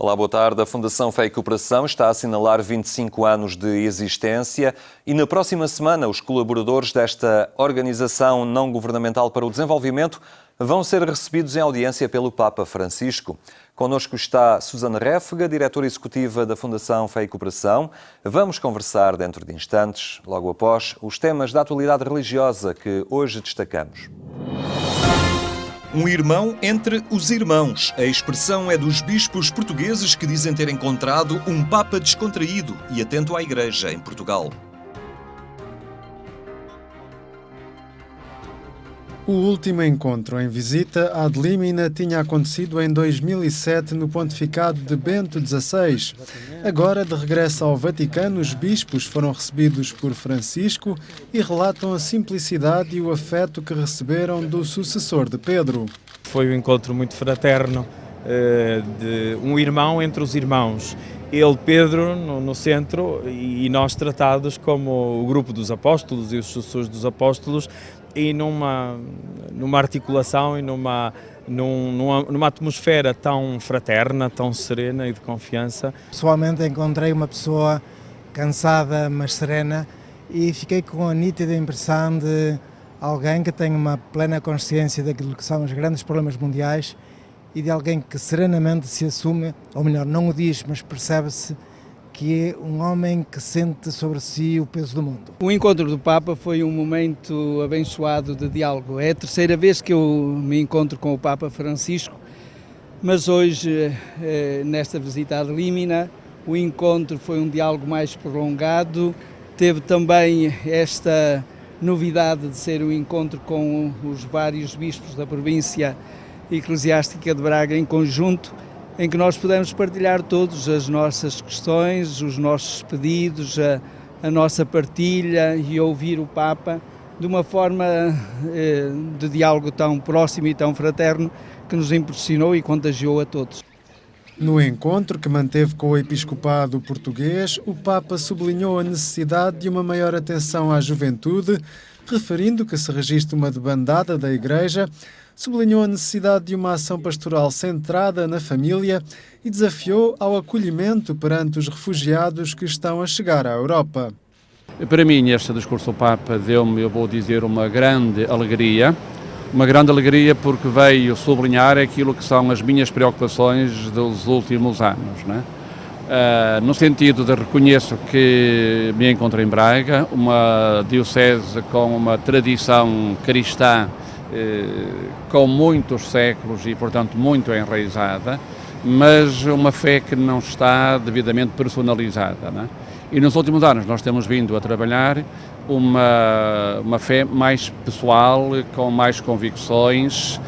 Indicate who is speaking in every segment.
Speaker 1: Olá, boa tarde. A Fundação Fé e Cooperação está a assinalar 25 anos de existência e na próxima semana os colaboradores desta organização não governamental para o desenvolvimento vão ser recebidos em audiência pelo Papa Francisco. Connosco está Susana Réfega, diretora executiva da Fundação Fé e Cooperação. Vamos conversar dentro de instantes, logo após, os temas da atualidade religiosa que hoje destacamos.
Speaker 2: Um irmão entre os irmãos. A expressão é dos bispos portugueses que dizem ter encontrado um Papa descontraído e atento à Igreja em Portugal.
Speaker 3: O último encontro em visita ad limina tinha acontecido em 2007 no pontificado de Bento XVI. Agora, de regresso ao Vaticano, os bispos foram recebidos por Francisco e relatam a simplicidade e o afeto que receberam do sucessor de Pedro.
Speaker 4: Foi um encontro muito fraterno, de um irmão entre os irmãos. Ele, Pedro, no centro, e nós tratados como o grupo dos apóstolos e os sucessores dos apóstolos, e numa articulação e numa atmosfera tão fraterna, tão serena e de confiança.
Speaker 5: Pessoalmente encontrei uma pessoa cansada, mas serena, e fiquei com a nítida impressão de alguém que tem uma plena consciência daquilo que são os grandes problemas mundiais e de alguém que serenamente se assume, ou melhor, não o diz, mas percebe-se que é um homem que sente sobre si o peso do mundo.
Speaker 6: O encontro do Papa foi um momento abençoado de diálogo. É a terceira vez que eu me encontro com o Papa Francisco, mas hoje, nesta visita ad limina, o encontro foi um diálogo mais prolongado. Teve também esta novidade de ser um encontro com os vários bispos da província eclesiástica de Braga em conjunto, em que nós podemos partilhar todas as nossas questões, os nossos pedidos, a nossa partilha e ouvir o Papa de uma forma de diálogo tão próximo e tão fraterno que nos impressionou e contagiou a todos.
Speaker 3: No encontro que manteve com o episcopado português, o Papa sublinhou a necessidade de uma maior atenção à juventude, referindo que se registra uma debandada da Igreja. Sublinhou a necessidade de uma ação pastoral centrada na família e desafiou ao acolhimento perante os refugiados que estão a chegar à Europa.
Speaker 7: Para mim, este discurso do Papa deu-me, eu vou dizer, uma grande alegria porque veio sublinhar aquilo que são as minhas preocupações dos últimos anos, não é? No sentido de reconheço que me encontro em Braga, uma diocese com uma tradição cristã com muitos séculos e, portanto, muito enraizada, mas uma fé que não está devidamente personalizada, não é? E nos últimos anos nós temos vindo a trabalhar uma fé mais pessoal, com mais convicções,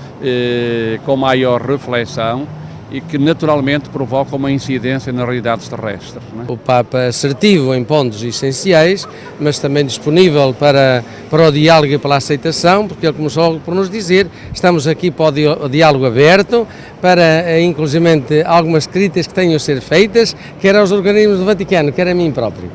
Speaker 7: com maior reflexão e que naturalmente provoca uma incidência nas realidades terrestres, não é?
Speaker 8: O Papa assertivo em pontos essenciais, mas também disponível para o diálogo e pela aceitação, porque ele começou por nos dizer, estamos aqui para o diálogo aberto, para inclusivamente algumas críticas que tenham a ser feitas, quer aos organismos do Vaticano, quer a mim próprio.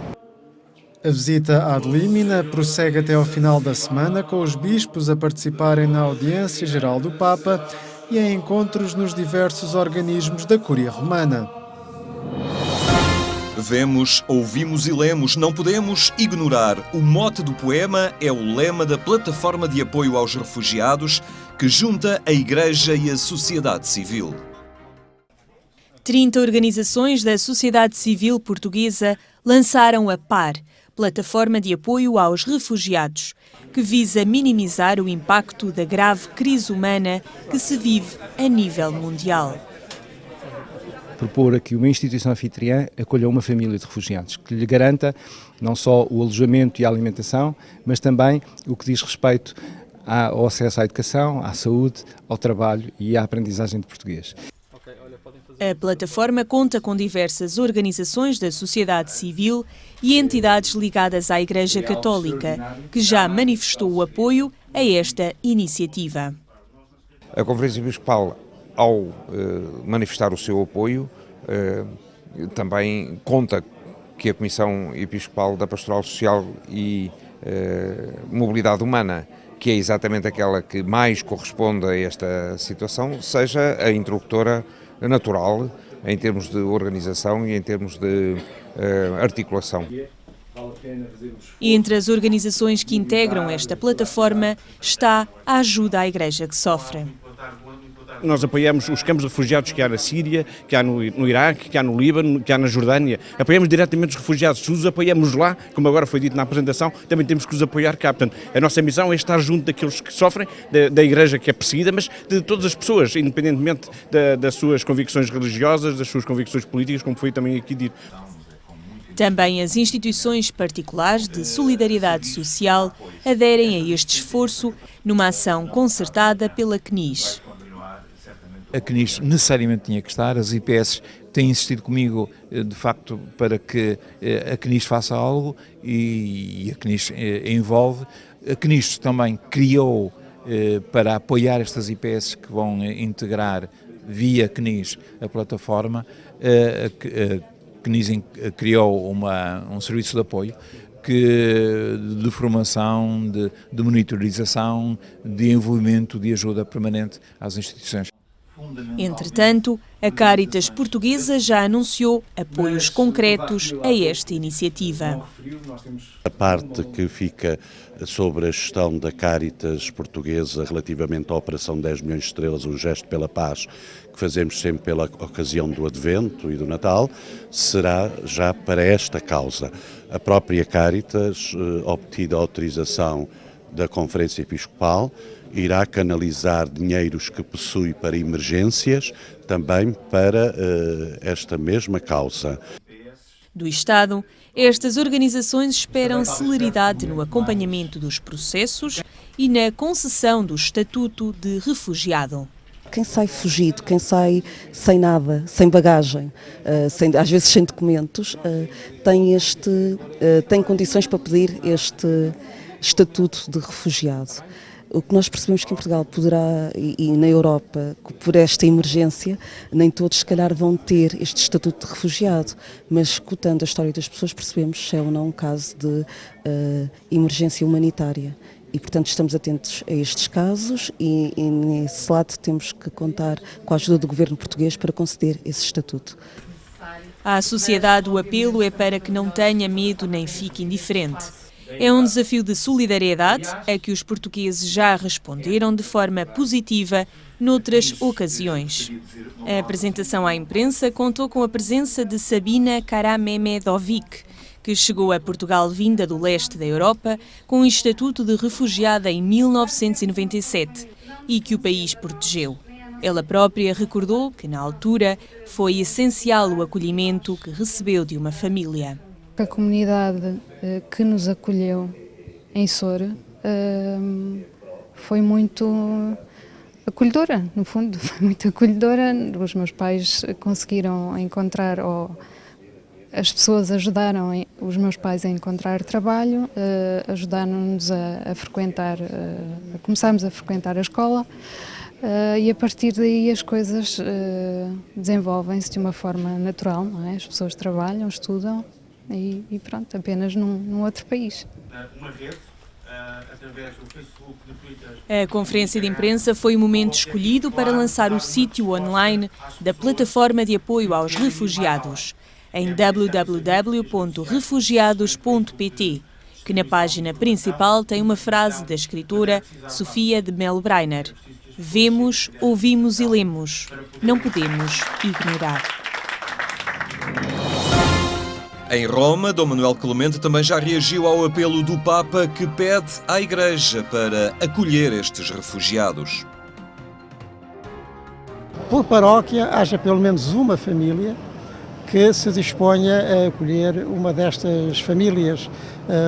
Speaker 3: A visita ad limina prossegue até ao final da semana, com os bispos a participarem na audiência geral do Papa e em encontros nos diversos organismos da Cúria Romana.
Speaker 2: Vemos, ouvimos e lemos, não podemos ignorar. O mote do poema é o lema da Plataforma de Apoio aos Refugiados, que junta a Igreja e a sociedade civil.
Speaker 9: 30 organizações da sociedade civil portuguesa lançaram a PAR, Plataforma de Apoio aos Refugiados, que visa minimizar o impacto da grave crise humana que se vive a nível mundial.
Speaker 10: Propor que uma instituição anfitriã acolha uma família de refugiados, que lhe garanta não só o alojamento e a alimentação, mas também o que diz respeito ao acesso à educação, à saúde, ao trabalho e à aprendizagem de português.
Speaker 9: A plataforma conta com diversas organizações da sociedade civil e entidades ligadas à Igreja Católica, que já manifestou o apoio a esta iniciativa.
Speaker 11: A Conferência Episcopal, ao manifestar o seu apoio, também conta que a Comissão Episcopal da Pastoral Social e Mobilidade Humana, que é exatamente aquela que mais corresponde a esta situação, seja a interlocutora natural em termos de organização e em termos de articulação.
Speaker 9: E entre as organizações que integram esta plataforma está a ajuda à Igreja que sofre.
Speaker 12: Nós apoiamos os campos de refugiados que há na Síria, que há no Iraque, que há no Líbano, que há na Jordânia. Apoiamos diretamente os refugiados. Se os apoiamos lá, como agora foi dito na apresentação, também temos que os apoiar cá. Portanto, a nossa missão é estar junto daqueles que sofrem, da Igreja que é perseguida, mas de todas as pessoas, independentemente das suas convicções religiosas, das suas convicções políticas, como foi também aqui dito.
Speaker 9: Também as instituições particulares de solidariedade social aderem a este esforço numa ação concertada pela CNIS.
Speaker 13: A CNIS necessariamente tinha que estar, as IPS têm insistido comigo, de facto, para que a CNIS faça algo e a CNIS envolve. A CNIS também criou, para apoiar estas IPS que vão integrar via CNIS a plataforma, a CNIS criou um serviço de apoio de formação, de monitorização, de envolvimento, de ajuda permanente às instituições.
Speaker 9: Entretanto, a Cáritas Portuguesa já anunciou apoios concretos a esta iniciativa.
Speaker 14: A parte que fica sobre a gestão da Cáritas Portuguesa relativamente à Operação 10 milhões de estrelas, um gesto pela paz, que fazemos sempre pela ocasião do Advento e do Natal, será já para esta causa. A própria Cáritas, obtida a autorização da Conferência Episcopal, irá canalizar dinheiros que possui para emergências, também para esta mesma causa.
Speaker 9: Do Estado, estas organizações esperam celeridade no acompanhamento dos processos e na concessão do estatuto de refugiado.
Speaker 15: Quem sai fugido, quem sai sem nada, sem bagagem, às vezes sem documentos, tem condições para pedir este estatuto de refugiado. O que nós percebemos que em Portugal poderá, e na Europa, por esta emergência, nem todos se calhar vão ter este estatuto de refugiado, mas escutando a história das pessoas percebemos se é ou não um caso de emergência humanitária. E, portanto, estamos atentos a estes casos e nesse lado temos que contar com a ajuda do governo português para conceder esse estatuto.
Speaker 9: À sociedade, o apelo é para que não tenha medo nem fique indiferente. É um desafio de solidariedade a que os portugueses já responderam de forma positiva noutras ocasiões. A apresentação à imprensa contou com a presença de Sabina Karamemedovic, que chegou a Portugal vinda do leste da Europa com o estatuto de refugiada em 1997 e que o país protegeu. Ela própria recordou que, na altura, foi essencial o acolhimento que recebeu de uma família.
Speaker 16: A comunidade que nos acolheu em Soure foi muito acolhedora, no fundo, foi muito acolhedora. Os meus pais conseguiram encontrar, ou as pessoas ajudaram os meus pais a encontrar trabalho, ajudaram-nos a frequentar, começámos a frequentar a escola e a partir daí as coisas desenvolvem-se de uma forma natural, não é? As pessoas trabalham, estudam. E pronto, apenas num outro país.
Speaker 9: A conferência de imprensa foi o momento escolhido para lançar o sítio online da plataforma de apoio aos refugiados, em www.refugiados.pt, que na página principal tem uma frase da escritora Sofia de Melo Breiner: "Vemos, ouvimos e lemos. Não podemos ignorar."
Speaker 2: Em Roma, Dom Manuel Clemente também já reagiu ao apelo do Papa que pede à Igreja para acolher estes refugiados.
Speaker 17: Por paróquia, haja pelo menos uma família que se disponha a acolher uma destas famílias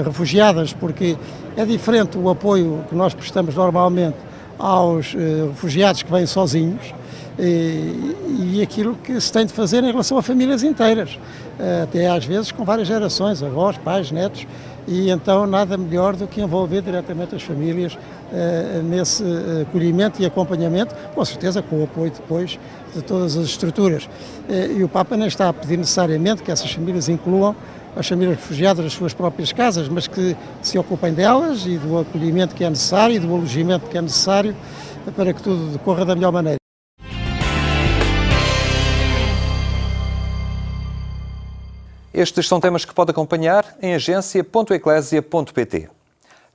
Speaker 17: refugiadas, porque é diferente o apoio que nós prestamos normalmente aos refugiados que vêm sozinhos e aquilo que se tem de fazer em relação a famílias inteiras, até às vezes com várias gerações, avós, pais, netos, e então nada melhor do que envolver diretamente as famílias nesse acolhimento e acompanhamento, com certeza com o apoio depois de todas as estruturas. E o Papa nem está a pedir necessariamente que essas famílias incluam as famílias refugiadas nas suas próprias casas, mas que se ocupem delas e do acolhimento que é necessário e do alojamento que é necessário para que tudo decorra da melhor maneira.
Speaker 1: Estes são temas que pode acompanhar em agência.eclésia.pt.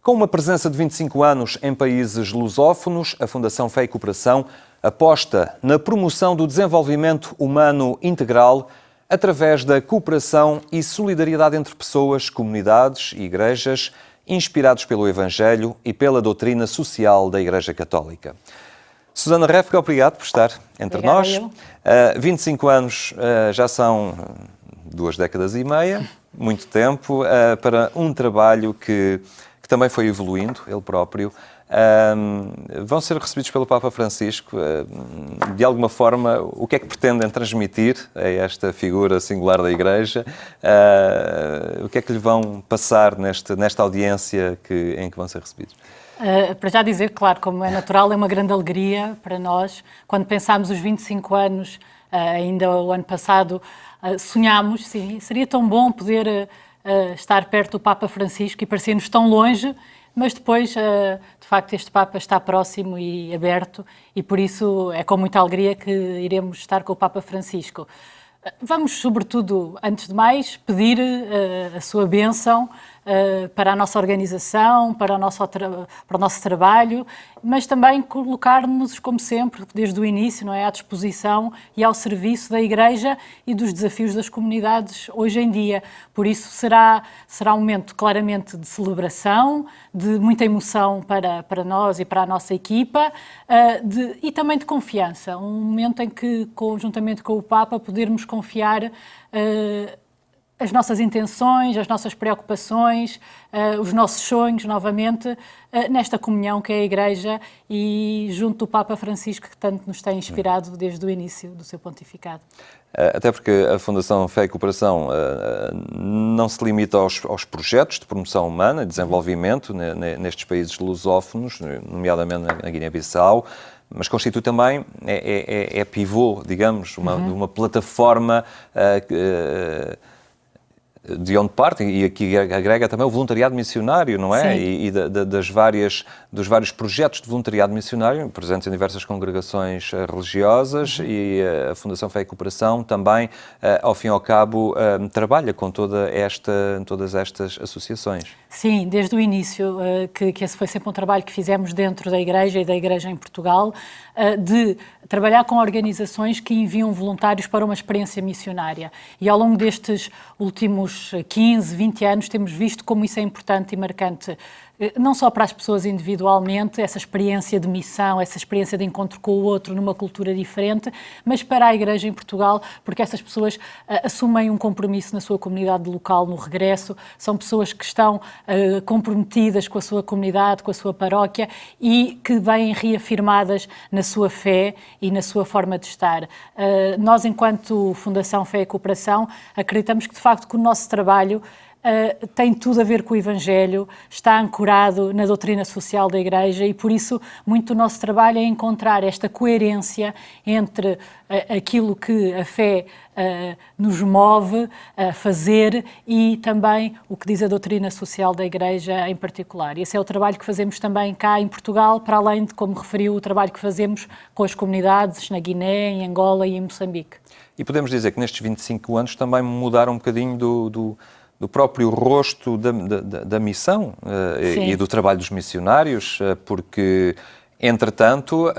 Speaker 1: Com uma presença de 25 anos em países lusófonos, a Fundação Fé e Cooperação aposta na promoção do desenvolvimento humano integral através da cooperação e solidariedade entre pessoas, comunidades e igrejas, inspirados pelo Evangelho e pela doutrina social da Igreja Católica. Susana Réfega, obrigado por estar entre nós. 25 anos já são 2 décadas e meia, muito tempo, para um trabalho que também foi evoluindo, ele próprio. Vão ser recebidos pelo Papa Francisco. De alguma forma, o que é que pretendem transmitir a esta figura singular da Igreja? O que é que lhe vão passar nesta audiência em que vão ser recebidos?
Speaker 18: Para já dizer, claro, como é natural, é uma grande alegria para nós. Quando pensámos os 25 anos, ainda o ano passado, sonhámos, sim, seria tão bom poder estar perto do Papa Francisco e parecia-nos tão longe, mas depois, de facto, este Papa está próximo e aberto e por isso é com muita alegria que iremos estar com o Papa Francisco. Vamos, sobretudo, antes de mais, pedir a sua bênção para a nossa organização, para o nosso trabalho, mas também colocar-nos, como sempre, desde o início, não é, à disposição e ao serviço da Igreja e dos desafios das comunidades hoje em dia. Por isso será um momento claramente de celebração, de muita emoção para nós e para a nossa equipa e também de confiança. Um momento em que, conjuntamente com o Papa, podermos confiar as nossas intenções, as nossas preocupações, os nossos sonhos, novamente, nesta comunhão que é a Igreja e junto do Papa Francisco, que tanto nos tem inspirado desde o início do seu pontificado.
Speaker 1: Até porque a Fundação Fé e Cooperação não se limita aos projetos de promoção humana e desenvolvimento nestes países lusófonos, nomeadamente na Guiné-Bissau, mas constitui também, é pivô, digamos, de uma plataforma de onde parte, e aqui agrega também o voluntariado missionário, não é? E dos vários projetos de voluntariado missionário presentes em diversas congregações religiosas e a Fundação Fé e Cooperação também, ao fim e ao cabo, trabalha com todas estas associações.
Speaker 18: Sim, desde o início, que esse foi sempre um trabalho que fizemos dentro da Igreja e da Igreja em Portugal, de trabalhar com organizações que enviam voluntários para uma experiência missionária. E ao longo destes últimos 15, 20 anos temos visto como isso é importante e marcante, não só para as pessoas individualmente, essa experiência de missão, essa experiência de encontro com o outro numa cultura diferente, mas para a Igreja em Portugal, porque essas pessoas assumem um compromisso na sua comunidade local no regresso, são pessoas que estão comprometidas com a sua comunidade, com a sua paróquia e que vêm reafirmadas na sua fé e na sua forma de estar. Nós, enquanto Fundação Fé e Cooperação, acreditamos que, de facto, que o nosso trabalho tem tudo a ver com o Evangelho, está ancorado na doutrina social da Igreja e, por isso, muito do nosso trabalho é encontrar esta coerência entre aquilo que a fé nos move a fazer e também o que diz a doutrina social da Igreja em particular. E esse é o trabalho que fazemos também cá em Portugal, para além de, como referiu, o trabalho que fazemos com as comunidades na Guiné, em Angola e em Moçambique.
Speaker 1: E podemos dizer que nestes 25 anos também mudaram um bocadinho do próprio rosto da missão e do trabalho dos missionários, porque, entretanto,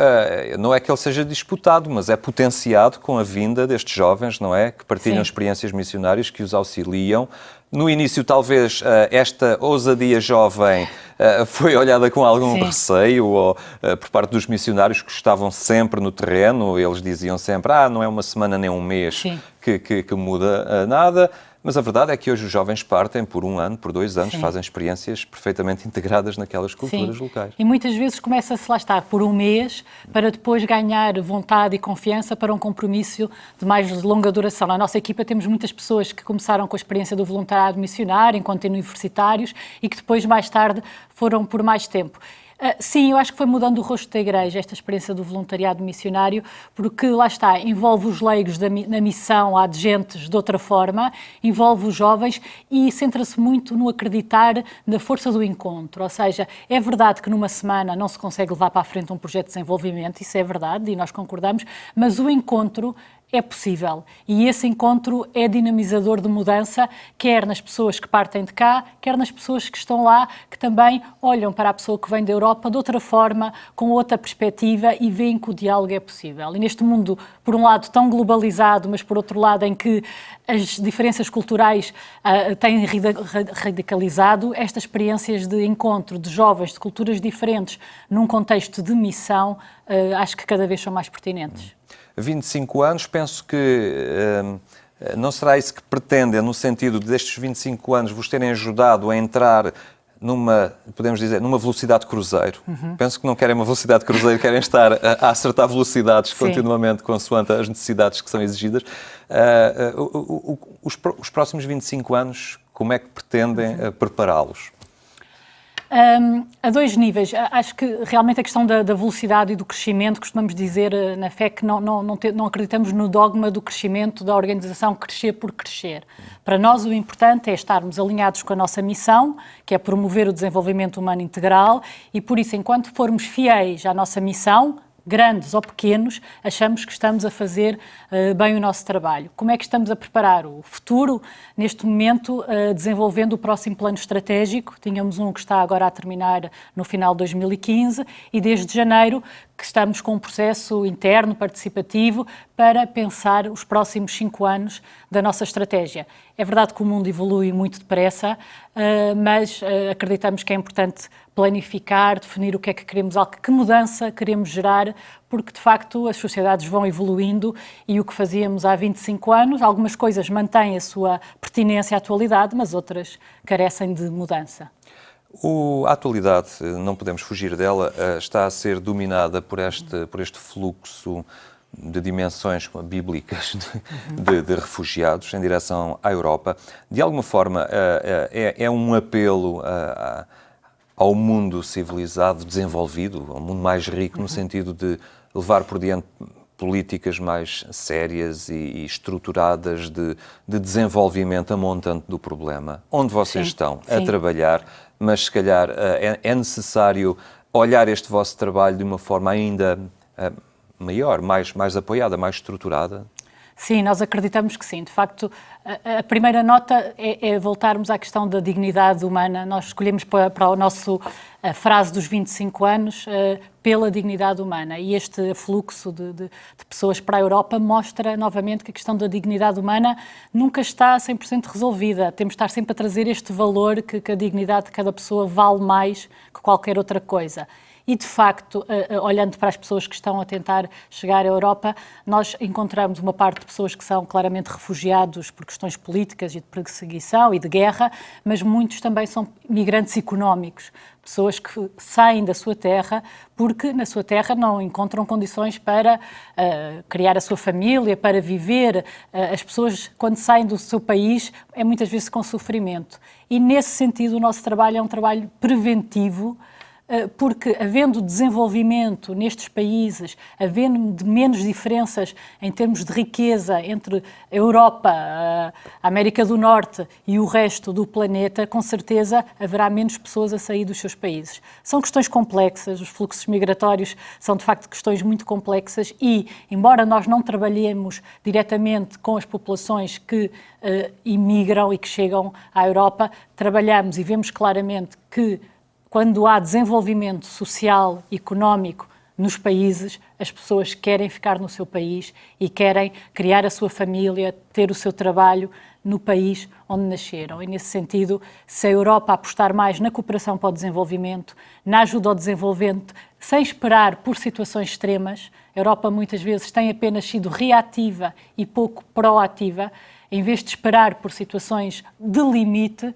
Speaker 1: não é que ele seja disputado, mas é potenciado com a vinda destes jovens, não é? Que partilham experiências missionárias, que os auxiliam. No início, talvez, esta ousadia jovem foi olhada com algum receio ou, por parte dos missionários que estavam sempre no terreno. Eles diziam sempre, não é uma semana nem um mês que muda nada. Mas a verdade é que hoje os jovens partem por 1 ano, por 2 anos, fazem experiências perfeitamente integradas naquelas culturas locais.
Speaker 18: E muitas vezes começa-se, lá está, por 1 mês, para depois ganhar vontade e confiança para um compromisso de mais longa duração. Na nossa equipa temos muitas pessoas que começaram com a experiência do voluntariado missionário, enquanto universitários, e que depois, mais tarde, foram por mais tempo. Sim, eu acho que foi mudando o rosto da Igreja, esta experiência do voluntariado missionário, porque, lá está, envolve os leigos na missão adjentes de outra forma, envolve os jovens e centra-se muito no acreditar na força do encontro. Ou seja, é verdade que numa semana não se consegue levar para a frente um projeto de desenvolvimento, isso é verdade e nós concordamos, mas o encontro é possível. E esse encontro é dinamizador de mudança, quer nas pessoas que partem de cá, quer nas pessoas que estão lá, que também olham para a pessoa que vem da Europa de outra forma, com outra perspectiva e veem que o diálogo é possível. E neste mundo, por um lado, tão globalizado, mas por outro lado, em que as diferenças culturais têm radicalizado, estas experiências de encontro de jovens de culturas diferentes num contexto de missão, acho que cada vez são mais pertinentes.
Speaker 1: 25 anos, penso que não será isso que pretendem, no sentido de destes 25 anos vos terem ajudado a entrar numa, podemos dizer, numa velocidade cruzeiro. Penso que não querem uma velocidade cruzeiro, querem estar a acertar velocidades continuamente consoante as necessidades que são exigidas. Os próximos 25 anos, como é que pretendem prepará-los?
Speaker 18: A dois níveis. Acho que realmente a questão da velocidade e do crescimento, costumamos dizer na FEC que não acreditamos no dogma do crescimento da organização crescer por crescer. Para nós o importante é estarmos alinhados com a nossa missão, que é promover o desenvolvimento humano integral, e por isso, enquanto formos fiéis à nossa missão, grandes ou pequenos, achamos que estamos a fazer bem o nosso trabalho. Como é que estamos a preparar o futuro? Neste momento, desenvolvendo o próximo plano estratégico. Tínhamos um que está agora a terminar no final de 2015 e desde janeiro que estamos com um processo interno, participativo, para pensar os próximos 5 anos da nossa estratégia. É verdade que o mundo evolui muito depressa, mas acreditamos que é importante planificar, definir o que é que queremos, que mudança queremos gerar, porque de facto as sociedades vão evoluindo e o que fazíamos há 25 anos, algumas coisas mantêm a sua pertinência à atualidade, mas outras carecem de mudança.
Speaker 1: A atualidade, não podemos fugir dela, está a ser dominada por este fluxo de dimensões bíblicas de refugiados em direção à Europa. De alguma forma, é um apelo ao mundo civilizado, desenvolvido, ao mundo mais rico, no sentido de levar por diante políticas mais sérias e estruturadas de desenvolvimento a montante do problema. Onde vocês estão a trabalhar, mas se calhar é necessário olhar este vosso trabalho de uma forma ainda maior, mais apoiada, mais estruturada?
Speaker 18: Sim, nós acreditamos que sim. De facto, a primeira nota é voltarmos à questão da dignidade humana. Nós escolhemos para a frase dos 25 anos pela dignidade humana. E este fluxo de pessoas para a Europa mostra novamente que a questão da dignidade humana nunca está 100% resolvida. Temos de estar sempre a trazer este valor que a dignidade de cada pessoa vale mais que qualquer outra coisa. E, de facto, olhando para as pessoas que estão a tentar chegar à Europa, nós encontramos uma parte de pessoas que são claramente refugiados por questões políticas e de perseguição e de guerra, mas muitos também são migrantes económicos, pessoas que saem da sua terra porque na sua terra não encontram condições para criar a sua família, para viver. As pessoas, quando saem do seu país, é muitas vezes com sofrimento. E, nesse sentido, o nosso trabalho é um trabalho preventivo, porque havendo desenvolvimento nestes países, havendo menos diferenças em termos de riqueza entre a Europa, a América do Norte e o resto do planeta, com certeza haverá menos pessoas a sair dos seus países. São questões complexas, os fluxos migratórios são de facto questões muito complexas e, embora nós não trabalhemos diretamente com as populações que imigram e que chegam à Europa, trabalhamos e vemos claramente que quando há desenvolvimento social, económico nos países, as pessoas querem ficar no seu país e querem criar a sua família, ter o seu trabalho no país onde nasceram. E, nesse sentido, se a Europa apostar mais na cooperação para o desenvolvimento, na ajuda ao desenvolvimento, sem esperar por situações extremas, a Europa muitas vezes tem apenas sido reativa e pouco proativa, em vez de esperar por situações de limite,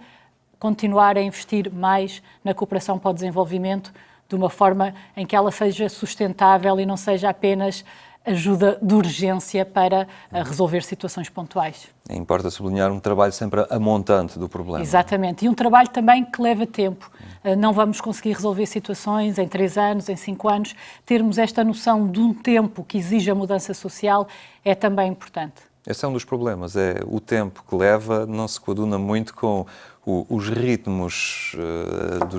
Speaker 18: continuar a investir mais na cooperação para o desenvolvimento de uma forma em que ela seja sustentável e não seja apenas ajuda de urgência para resolver situações pontuais.
Speaker 1: Importa sublinhar um trabalho sempre a montante do problema.
Speaker 18: Exatamente. E um trabalho também que leva tempo. Não vamos conseguir resolver situações em 3 anos, em 5 anos. Termos esta noção de um tempo que exige a mudança social é também importante.
Speaker 1: Esse é um dos problemas, é o tempo que leva, não se coaduna muito com os ritmos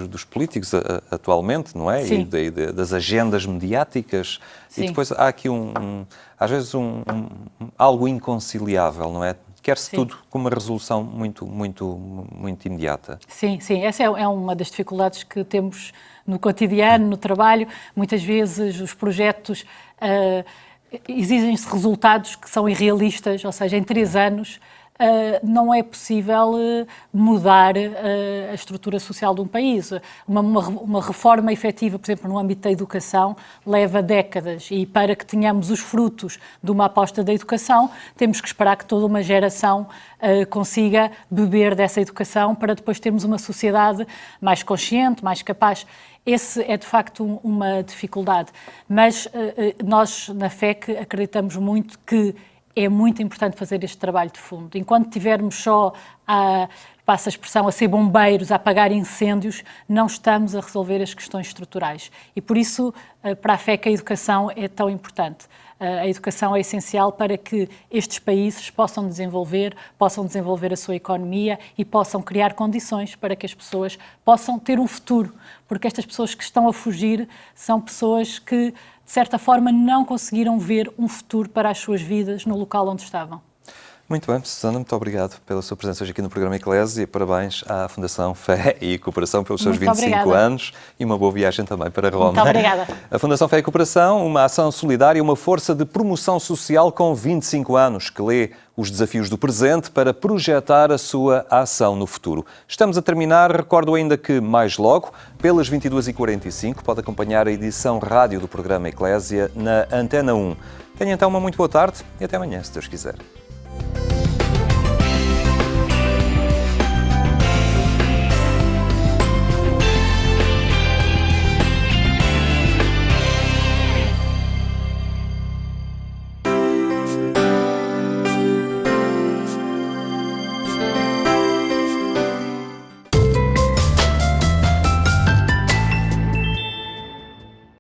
Speaker 1: dos políticos atualmente, não é?
Speaker 18: Sim.
Speaker 1: E das agendas mediáticas.
Speaker 18: Sim.
Speaker 1: E depois há aqui às vezes algo inconciliável, não é? Quer-se tudo com uma resolução muito imediata.
Speaker 18: Sim, sim. Essa é uma das dificuldades que temos no cotidiano, no trabalho. Muitas vezes os projetos exigem-se resultados que são irrealistas, ou seja, em 3 anos não é possível mudar a estrutura social de um país. Uma reforma efetiva, por exemplo, no âmbito da educação, leva décadas e para que tenhamos os frutos de uma aposta da educação, temos que esperar que toda uma geração consiga beber dessa educação para depois termos uma sociedade mais consciente, mais capaz. Esse é, de facto, uma dificuldade. Mas nós, na FEC, acreditamos muito que é muito importante fazer este trabalho de fundo. Enquanto tivermos só, passa a expressão, a ser bombeiros, a apagar incêndios, não estamos a resolver as questões estruturais. E por isso, para a FEC, a educação é tão importante. A educação é essencial para que estes países possam desenvolver a sua economia e possam criar condições para que as pessoas possam ter um futuro. Porque estas pessoas que estão a fugir são pessoas que, de certa forma, não conseguiram ver um futuro para as suas vidas no local onde estavam.
Speaker 1: Muito bem, Susana, muito obrigado pela sua presença hoje aqui no programa Eclésia e parabéns à Fundação Fé e Cooperação pelos seus 25 anos e uma boa viagem também para Roma.
Speaker 18: Muito obrigada.
Speaker 1: A Fundação Fé e Cooperação, uma ação solidária, uma força de promoção social com 25 anos, que lê os desafios do presente para projetar a sua ação no futuro. Estamos a terminar, recordo ainda que mais logo, pelas 22h45, pode acompanhar a edição rádio do programa Eclésia na Antena 1. Tenha então uma muito boa tarde e até amanhã, se Deus quiser.